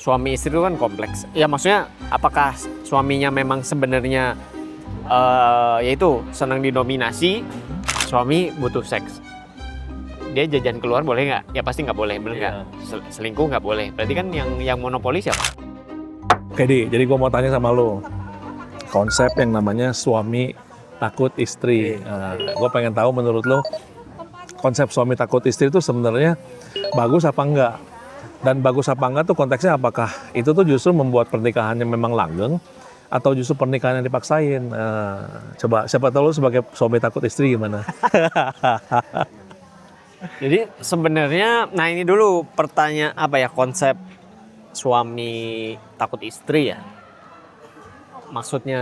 Suami istri itu kan kompleks. Ya maksudnya apakah suaminya memang sebenarnya yaitu senang didominasi, suami butuh seks. Dia jajan keluar boleh nggak? Ya pasti nggak boleh, bener nggak? Selingkuh nggak boleh. Berarti kan yang monopoli siapa? Oke Di, jadi gue mau tanya sama lo. Konsep yang namanya suami takut istri. Gue pengen tahu menurut lo, konsep suami takut istri itu sebenarnya bagus apa enggak? Dan bagus apa enggak tuh konteksnya apakah itu tuh justru membuat pernikahannya memang langgeng atau justru pernikahan yang dipaksain? Coba siapa tahu lo sebagai suami takut istri gimana? Jadi sebenarnya, nah ini dulu pertanyaan apa ya, konsep suami takut istri ya. Maksudnya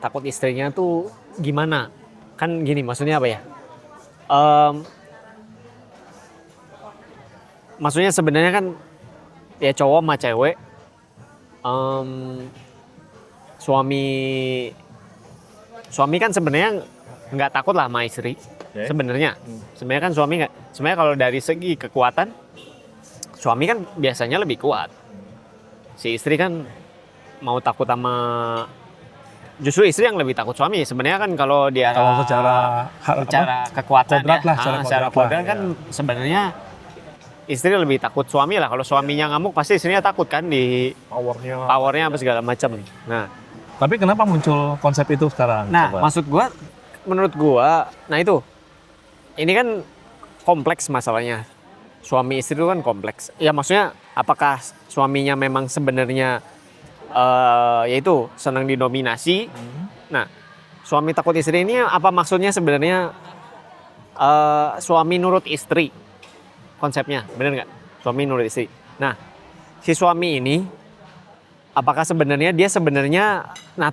takut istrinya tuh gimana? Kan gini, maksudnya apa ya? Maksudnya sebenarnya kan ya cowok sama cewek, suami kan sebenarnya nggak takut lah sama istri. Sebenarnya kan suami nggak. Sebenarnya kalau dari segi kekuatan, suami kan biasanya lebih kuat. Si istri kan mau takut sama, justru istri yang lebih takut suami. Sebenarnya kan kalau dia Kalau secara kekuatan kodrat ya, lah, secara kodrat kan sebenarnya istri lebih takut suami lah. Kalau suaminya ngamuk pasti istrinya takut kan, di powernya apa segala macam. Nah, tapi kenapa muncul konsep itu sekarang? Nah, Coba. maksud gua, menurut gua, nah itu, ini kan kompleks masalahnya. Suami istri itu kan kompleks. Ya maksudnya, apakah suaminya memang sebenarnya yaitu senang didominasi? Nah, suami takut istri ini apa maksudnya sebenarnya? Suami nurut istri, konsepnya, bener nggak? Suami nurut istri. Nah, si suami ini, apakah sebenarnya dia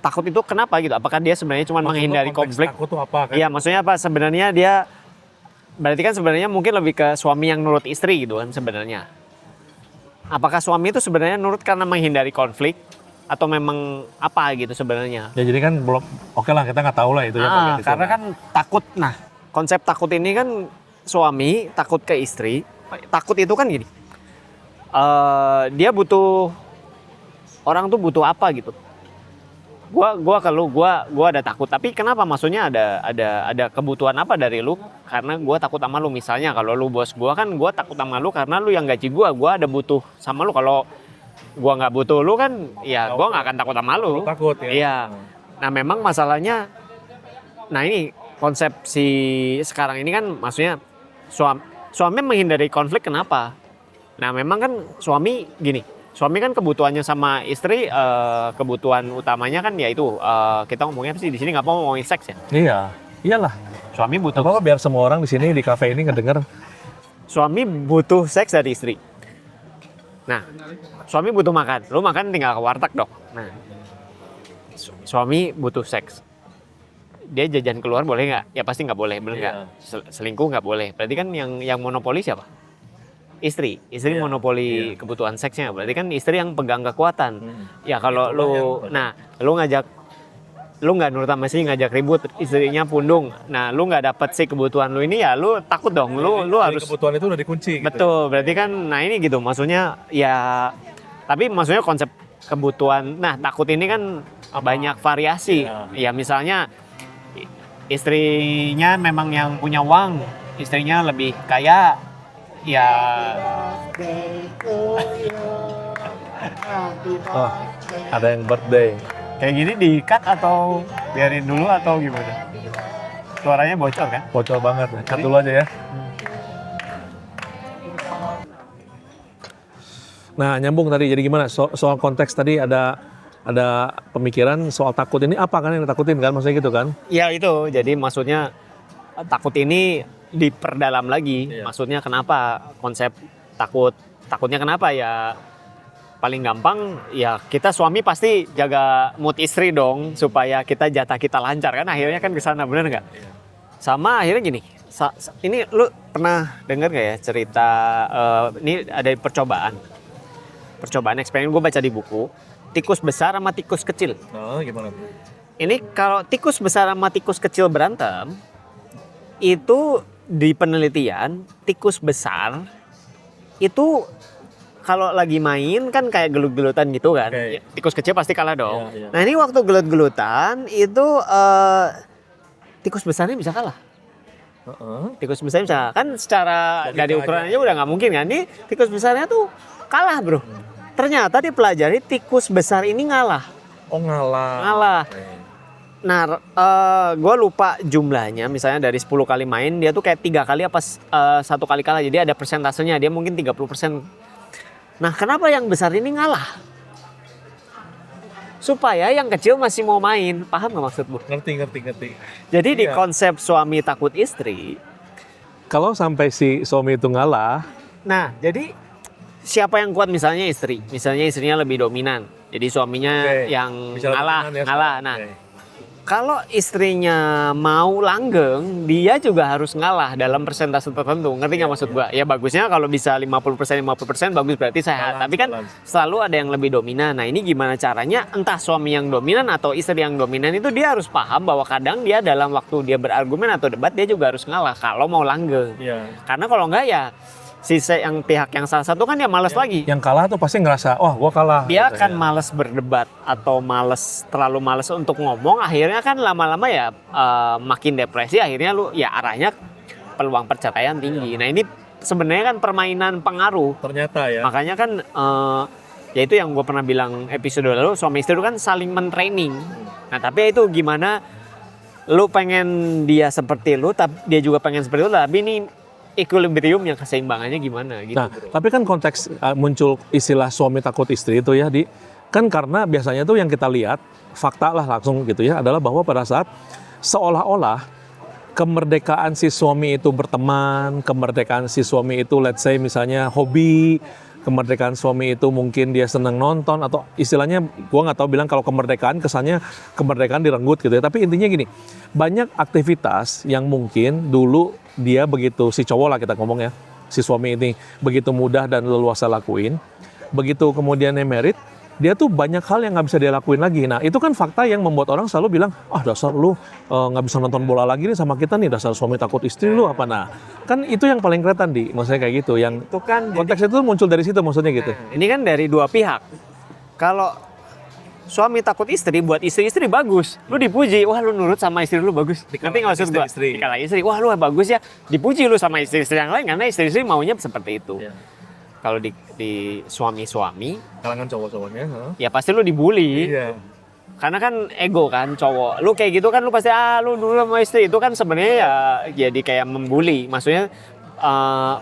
takut itu kenapa gitu? Apakah dia sebenarnya cuma menghindari konflik? Takut tuh apa? Iya, maksudnya apa? Sebenarnya dia berarti kan sebenarnya mungkin lebih ke suami yang nurut istri gitu kan sebenarnya. Apakah suami itu sebenarnya nurut karena menghindari konflik atau memang apa gitu sebenarnya? Ya jadi kan belum, oke lah kita nggak tahu lah itu ya. Karena kan takut. Nah, konsep takut ini kan suami takut ke istri. Takut itu kan gini. Dia butuh, orang tuh butuh apa gitu. Gua ada takut, tapi kenapa, maksudnya ada kebutuhan apa dari lu? Karena gua takut sama lu. Misalnya kalau lu bos gua, kan gua takut sama lu karena lu yang gaji gua ada butuh sama lu. Kalau gua nggak butuh lu kan ya gua nggak akan takut sama lu. Takut ya. Iya. Nah, memang masalahnya, nah ini konsepsi sekarang ini kan maksudnya suami menghindari konflik kenapa? Nah, memang kan suami gini. Suami kan kebutuhannya sama istri, kebutuhan utamanya kan yaitu kita ngomongnya sih di sini nggak mau ngomongin seks ya. Iya, iyalah. Suami butuh. Apa biar semua orang di sini di kafe ini ngedenger. Suami butuh seks dari istri. Nah, suami butuh makan. Lu makan tinggal ke warteg dong. Nah, suami butuh seks. Dia jajan keluar boleh nggak? Ya pasti nggak boleh, bener nggak? Selingkuh nggak boleh. Berarti kan yang monopoli siapa? Istri monopoli kebutuhan seksnya. Berarti kan istri yang pegang kekuatan. Ya kalau lu nggak nurut sama istri, ngajak ribut, istrinya pundung. Nah, lu nggak dapet sih kebutuhan lu ini, ya lu takut dong. Lu harus, kebutuhan itu udah dikunci. betul. Berarti kan, nah ini gitu. Maksudnya ya, tapi maksudnya konsep kebutuhan. Nah, takut ini kan banyak variasi. Ya misalnya istrinya memang yang punya uang, istrinya lebih kaya. Ya. Oh, ada yang birthday. Kayak gini di-cut atau biarin dulu atau gimana? Suaranya bocor kan? Bocor banget. Cut dulu aja ya. Nah, nyambung tadi. Jadi gimana? Soal konteks tadi ada pemikiran soal takut ini apa kan yang ditakutin kan? Maksudnya gitu kan? Ya itu. Jadi maksudnya takut ini diperdalam lagi. Maksudnya kenapa konsep takutnya kenapa ya? Paling gampang ya, kita suami pasti jaga mood istri dong supaya jatah kita lancar kan, akhirnya kan ke sana, bener nggak? Sama akhirnya gini, ini lu pernah dengar nggak ya cerita, ini ada percobaan eksperimen, gue baca di buku, tikus besar sama tikus kecil. Oh, gimana? Ini kalau tikus besar sama tikus kecil berantem, itu di penelitian tikus besar itu kalau lagi main kan kayak gelut-gelutan gitu kan. Oke. Tikus kecil pasti kalah dong. Iya, iya. Nah ini waktu gelut-gelutan itu tikus besarnya bisa kalah. Tikus besarnya bisa kan secara dari ukurannya udah nggak mungkin kan. Ini tikus besarnya tuh kalah bro. Ternyata dipelajari tikus besar ini ngalah. Oh ngalah. Ngalah. Nah, gue lupa jumlahnya. Misalnya dari 10 kali main, dia tuh kayak 3 kali apa 1 kali kalah. Jadi ada persentasenya, dia mungkin 30%. Nah, kenapa yang besar ini ngalah? Supaya yang kecil masih mau main. Paham gak maksudmu? Ngerti. Jadi di Iya. konsep suami takut istri, Kalau sampai si suami itu ngalah, nah jadi siapa yang kuat misalnya istri. Misalnya istrinya lebih dominan. Jadi suaminya Oke. yang Bisa ngalah. dominan ya, Ngalah. Oke. Nah, kalau istrinya mau langgeng, dia juga harus ngalah dalam persentase tertentu. Ngerti nggak maksud gua? Ya bagusnya kalau bisa 50% bagus berarti sehat. Balance, Tapi kan balance. selalu ada yang lebih dominan. Nah ini gimana caranya? Entah suami yang dominan atau istri yang dominan itu dia harus paham bahwa kadang dia dalam waktu dia berargumen atau debat dia juga harus ngalah kalau mau langgeng. Iya. Karena kalau enggak ya yang pihak yang salah satu kan dia males lagi. Yang kalah tuh pasti ngerasa, wah gua kalah. Dia gitu akan ya. males berdebat atau terlalu males untuk ngomong, akhirnya kan lama-lama ya makin depresi, akhirnya lu ya arahnya peluang perceraian tinggi. Nah ini sebenarnya kan permainan pengaruh, Ternyata ya. makanya kan ya itu yang gue pernah bilang episode lalu, suami istri itu kan saling mentraining. Nah tapi itu gimana lu pengen dia seperti lu, tapi dia juga pengen seperti lu, tapi ini equilibrium yang keseimbangannya gimana gitu. Nah, bro. tapi kan konteks muncul istilah suami takut istri itu ya, kan karena biasanya tuh yang kita lihat, fakta lah langsung gitu ya, adalah bahwa pada saat seolah-olah kemerdekaan si suami itu berteman, kemerdekaan si suami itu let's say misalnya hobi, kemerdekaan suami itu mungkin dia senang nonton, atau istilahnya gua nggak tahu bilang kalau kemerdekaan kesannya kemerdekaan direnggut gitu ya, tapi intinya gini, banyak aktivitas yang mungkin dulu dia begitu, si cowok lah kita ngomong ya, si suami ini begitu mudah dan leluasa lakuin, begitu kemudiannya merit, dia tuh banyak hal yang nggak bisa dia lakuin lagi. Nah itu kan fakta yang membuat orang selalu bilang, ah dasar lu nggak bisa nonton bola lagi nih sama kita nih, dasar suami takut istri lu apa. Nah kan itu yang paling kelihatan maksudnya kayak gitu, yang Itu kan konteks itu muncul dari situ maksudnya gitu. ini kan dari dua pihak. Kalau suami takut istri, buat istri-istri bagus. Lu dipuji, wah lu nurut sama istri lu bagus. Ngerti nggak maksud gua? istri-istri. Dikala istri, wah lu bagus ya. Dipuji lu sama istri-istri yang lain karena istri-istri maunya seperti itu. Iya. Kalau di suami-suami, Kalangan cowok-cowoknya. ya pasti lu dibully. Iya. Karena kan ego kan cowok. Lu kayak gitu kan lu pasti lu dulu sama istri itu kan sebenarnya ya jadi kayak membuli. Maksudnya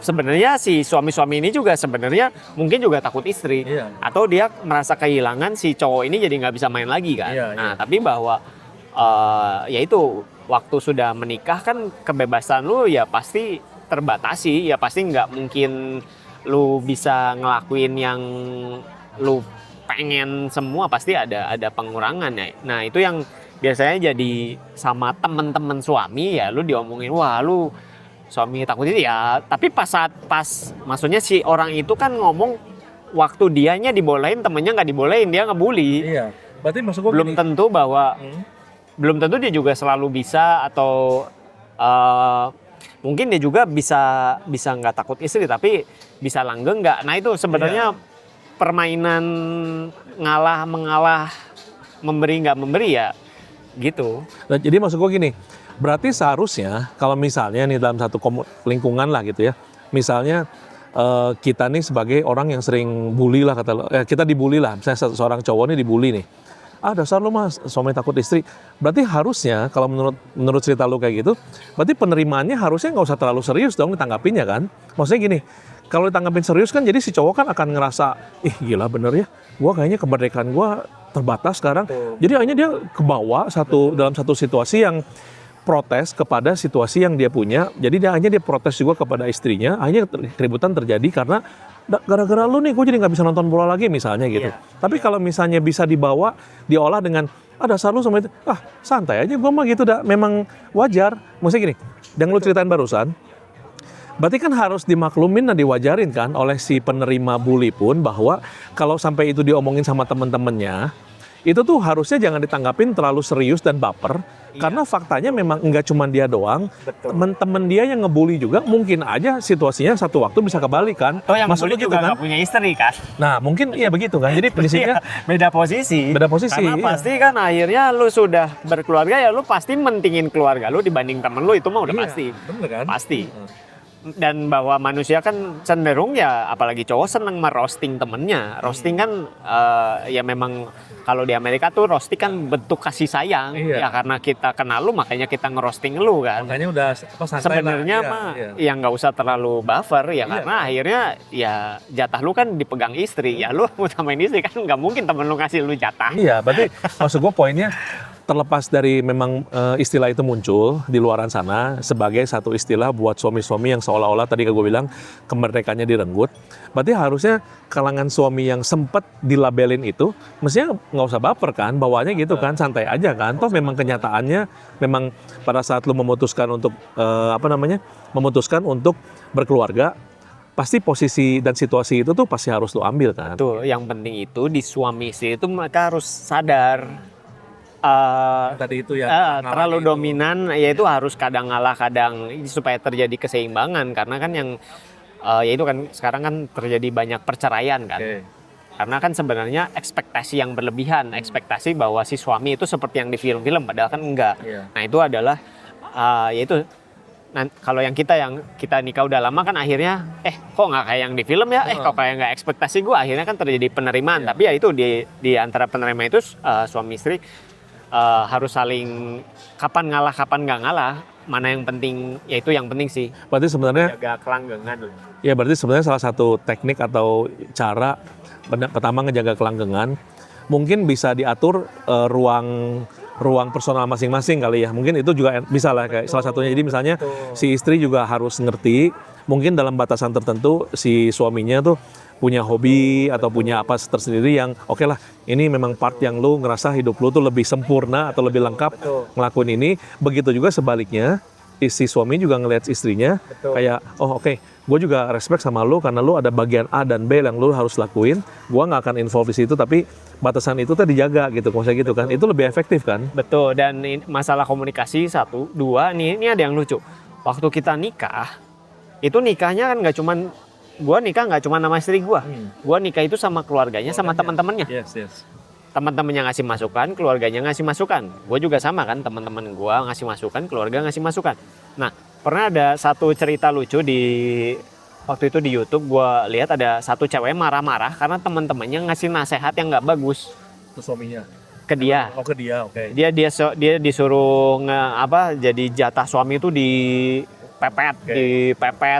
sebenarnya si suami-suami ini juga sebenarnya mungkin juga takut istri. Iya. Atau dia merasa kehilangan si cowok ini jadi nggak bisa main lagi kan. Iya, Nah, iya. tapi bahwa ya itu waktu sudah menikah kan kebebasan lu ya pasti terbatasi, ya pasti nggak mungkin lu bisa ngelakuin yang lu pengen semua, pasti ada pengurangan ya. Nah itu yang biasanya jadi sama temen-temen suami ya, lu diomongin wah lu suami takut itu ya, tapi pas maksudnya si orang itu kan ngomong waktu dianya dibolehin, temennya nggak dibolehin, dia ngebully. Iya. Berarti maksud gua Belum gini. tentu bahwa belum tentu dia juga selalu bisa, atau mungkin dia juga bisa nggak takut istri tapi bisa langgeng nggak. Nah itu sebenarnya permainan ngalah mengalah, memberi nggak memberi ya gitu. Nah, jadi maksud gue gini, berarti seharusnya kalau misalnya nih dalam satu lingkungan lah gitu ya, misalnya kita nih sebagai orang yang sering bully lah, kita dibully lah, misalnya seorang cowok nih dibully nih, ah dasar lu mas suami takut istri, berarti harusnya kalau menurut cerita lu kayak gitu, berarti penerimaannya harusnya nggak usah terlalu serius dong ditanggapinya kan. Maksudnya gini, kalau ditanggapin serius kan jadi si cowok kan akan ngerasa, ih gila bener ya, gua kayaknya kemerdekaan gua terbatas sekarang. Jadi akhirnya dia kebawa dalam satu situasi yang protes kepada situasi yang dia punya. Jadi dia protes juga kepada istrinya. Akhirnya keributan terjadi karena gara-gara lu nih gue jadi nggak bisa nonton bola lagi misalnya gitu. Tapi kalau misalnya bisa diolah dengan dasar lu sama itu, santai aja gue mah gitu, memang wajar. Maksudnya gini, yang lu ceritain barusan, berarti kan harus dimaklumin dan diwajarin kan oleh si penerima bully pun, bahwa kalau sampai itu diomongin sama temen-temennya, itu tuh harusnya jangan ditanggapin terlalu serius dan baper. Karena faktanya memang enggak cuma dia doang, temen-temen dia yang ngebully juga mungkin aja situasinya satu waktu bisa kebalik kan. Oh, yang Maksud ngebully lu gitu juga kan? nggak punya istri kan? Nah mungkin iya begitu kan. Jadi prinsipnya beda posisi. beda posisi. Karena iya. pasti kan akhirnya lu sudah berkeluarga ya lu pasti mentingin keluarga lu dibanding temen lu, itu mah udah Iya, pasti. bener kan? Pasti. Dan bahwa manusia kan cenderung ya, apalagi cowok seneng merosting temennya. Roasting kan ya memang kalau di Amerika tuh roasting kan bentuk kasih sayang. Iya. Ya karena kita kenal lu makanya kita ngerosting lu kan. Makanya udah santai Sebenarnya lah. mah Iya. ya nggak usah terlalu buffer ya, Iya, karena akhirnya ya jatah lu kan dipegang istri. Ya lu utamain istri kan, nggak mungkin temen lu ngasih lu jatah. Iya, berarti maksud gue poinnya terlepas dari memang istilah itu muncul di luaran sana sebagai satu istilah buat suami-suami yang seolah-olah tadi gue bilang kemerdekaannya direnggut, berarti harusnya kalangan suami yang sempat dilabelin itu mestinya nggak usah baper kan, bawaannya gitu kan, santai aja kan, toh memang kenyataannya memang pada saat lu memutuskan untuk memutuskan untuk berkeluarga, pasti posisi dan situasi itu tuh pasti harus lu ambil kan. Tuh, yang penting itu di suami istri itu mereka harus sadar Tadi itu ya terlalu dominan, ya itu harus kadang ngalah kadang, supaya terjadi keseimbangan. Karena kan yang ya itu kan sekarang kan terjadi banyak perceraian kan. Oke. Karena kan sebenarnya ekspektasi yang berlebihan, ekspektasi bahwa si suami itu seperti yang di film-film, padahal kan enggak. Iya. Nah itu adalah yaitu kalau yang kita nikah udah lama kan akhirnya kok nggak kayak yang di film ya, kok kayak nggak ekspektasi gue, akhirnya kan terjadi penerimaan. Tapi ya itu di antara penerima itu suami istri harus saling kapan ngalah kapan nggak ngalah, mana yang penting, ya itu yang penting sih, Berarti sebenarnya jaga kelanggengan. ya berarti sebenarnya salah satu teknik atau cara pertama ngejaga kelanggengan mungkin bisa diatur ruang personal masing-masing kali ya. Mungkin itu juga bisa lah kayak salah satunya. Jadi misalnya si istri juga harus ngerti mungkin dalam batasan tertentu si suaminya tuh punya hobi atau punya apa tersendiri yang oke lah, ini memang part yang lu ngerasa hidup lu tuh lebih sempurna atau lebih lengkap ngelakuin ini. Begitu juga sebaliknya, si suami juga ngelihat istrinya kayak gue juga respect sama lu karena lu ada bagian A dan B yang lu harus lakuin, gue nggak akan involve di situ tapi batasan itu tuh dijaga gitu, maksudnya gitu kan, itu lebih efektif kan. Betul. Dan masalah komunikasi 1, 2, ini ada yang lucu. Waktu kita nikah, itu nikahnya kan nggak cuman gue nikah nggak cuma sama istri gue nikah itu sama keluarganya, sama teman-temannya. Yes. Teman-temannya ngasih masukan, keluarganya ngasih masukan. Gue juga sama kan, teman-teman gue ngasih masukan, keluarga ngasih masukan. Nah, pernah ada satu cerita lucu waktu itu di YouTube, gue lihat ada satu cewek marah-marah karena teman-temannya ngasih nasihat yang nggak bagus Itu suaminya. ke dia. Oh ke dia, oke. Dia disuruh jadi jatah suami itu dipepet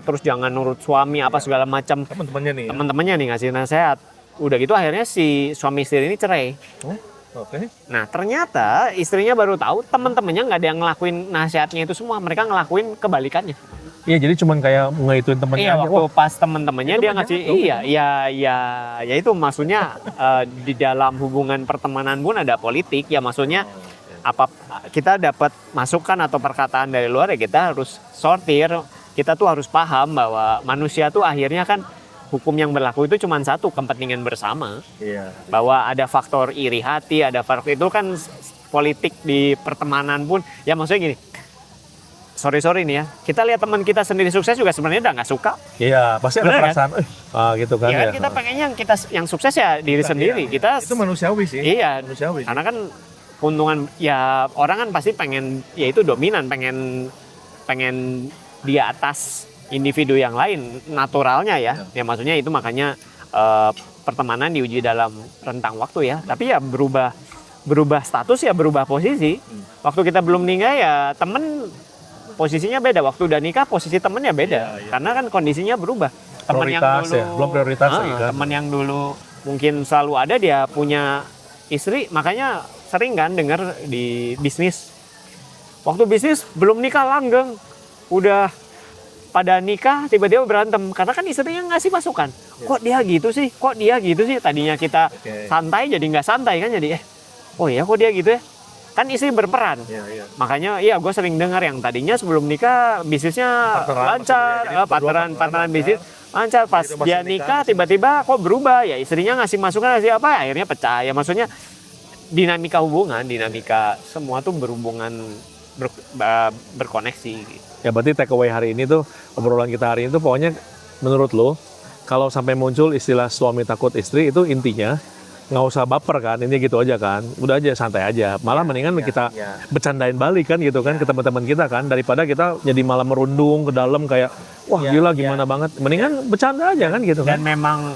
terus jangan nurut suami apa segala macam. Teman-temannya nih ngasih nasihat. Udah gitu akhirnya si suami istri ini cerai. Oke. Nah ternyata istrinya baru tahu teman-temannya nggak ada yang ngelakuin nasihatnya itu semua, mereka ngelakuin kebalikannya. Iya, jadi cuman kayak ngehituin temennya Iya, aja. waktu pas teman-temannya dia ngasih, ya itu maksudnya di dalam hubungan pertemanan pun ada politik ya, maksudnya apa kita dapat masukan atau perkataan dari luar ya kita harus sortir, kita tuh harus paham bahwa manusia tuh akhirnya kan hukum yang berlaku itu cuma satu, kepentingan bersama. Iya. Bahwa ada faktor iri hati, ada faktor itu kan politik di pertemanan pun ya, maksudnya gini. Sorry nih ya, kita lihat teman kita sendiri sukses juga sebenarnya udah nggak suka. Iya, pasti ada Bener, perasaan, gitu kan. Ya kan kita pengennya yang sukses ya diri sendiri. Kita itu manusiawi sih. Iya, Manusiawi. karena kan keuntungan ya orang kan pasti pengen, ya itu dominan, pengen di atas individu yang lain naturalnya ya. Ya maksudnya itu makanya pertemanan diuji dalam rentang waktu ya. Tapi ya berubah status ya, berubah posisi. Waktu kita belum nikah ya temen posisinya beda, waktu udah nikah posisi temennya beda. Iya. Karena kan kondisinya berubah. Temen yang Prioritas dulu, ya, belum prioritas lagi kan. temen yang dulu mungkin selalu ada, dia punya istri, makanya sering kan dengar di bisnis. Waktu bisnis belum nikah langgeng, udah pada nikah tiba-tiba berantem karena kan istrinya ngasih masukan. Kok dia gitu sih? Kok dia gitu sih? Tadinya kita santai jadi nggak santai kan, jadi oh ya kok dia gitu ya? Kan istri berperan. Iya. Makanya gue sering dengar yang tadinya sebelum nikah bisnisnya lancar, partneran bisnis lancar, pas dia nikah tiba-tiba kok berubah ya, istrinya ngasih masukan ngasih apa, akhirnya pecah ya. Maksudnya dinamika hubungan, dinamika semua tuh berkoneksi gitu. Ya berarti take away hari ini tuh, obrolan kita hari ini tuh pokoknya menurut lo, kalau sampai muncul istilah suami takut istri itu intinya nggak usah baper kan, ini gitu aja kan, udah aja santai aja. Malah mendingan kita bercandain balik kan gitu kan ke teman-teman kita kan, daripada kita jadi malah merundung ke dalam kayak wah gila gimana banget. Mendingan bercanda aja kan gitu kan. Dan memang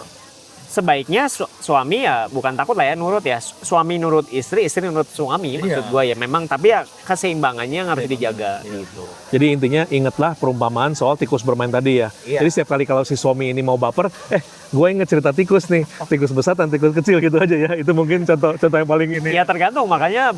sebaiknya suami ya bukan takut lah ya, nurut ya. Suami nurut istri, istri nurut suami maksud gue ya. Memang tapi ya keseimbangannya yang harus dijaga gitu. Jadi intinya ingatlah perumpamaan soal tikus bermain tadi ya. Jadi setiap kali kalau si suami ini mau baper, gue inget cerita tikus nih, tikus besar dan tikus kecil gitu aja ya. Itu mungkin contoh yang paling ini. Ya tergantung, makanya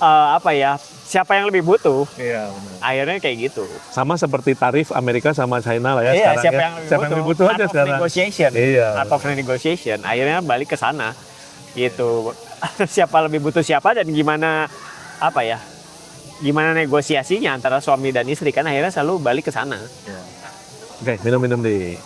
apa ya, siapa yang lebih butuh. Iya benar. Akhirnya kayak gitu. Sama seperti tarif Amerika sama China lah ya sekarang siapa ya. yang lebih Siapa yang lebih butuh aja Art of sekarang. negotiation. Iya. Art of negotiation. Akhirnya balik ke sana. Gitu. Siapa lebih butuh siapa dan gimana apa ya? Gimana negosiasinya antara suami dan istri kan akhirnya selalu balik ke sana. Oke, minum-minum deh.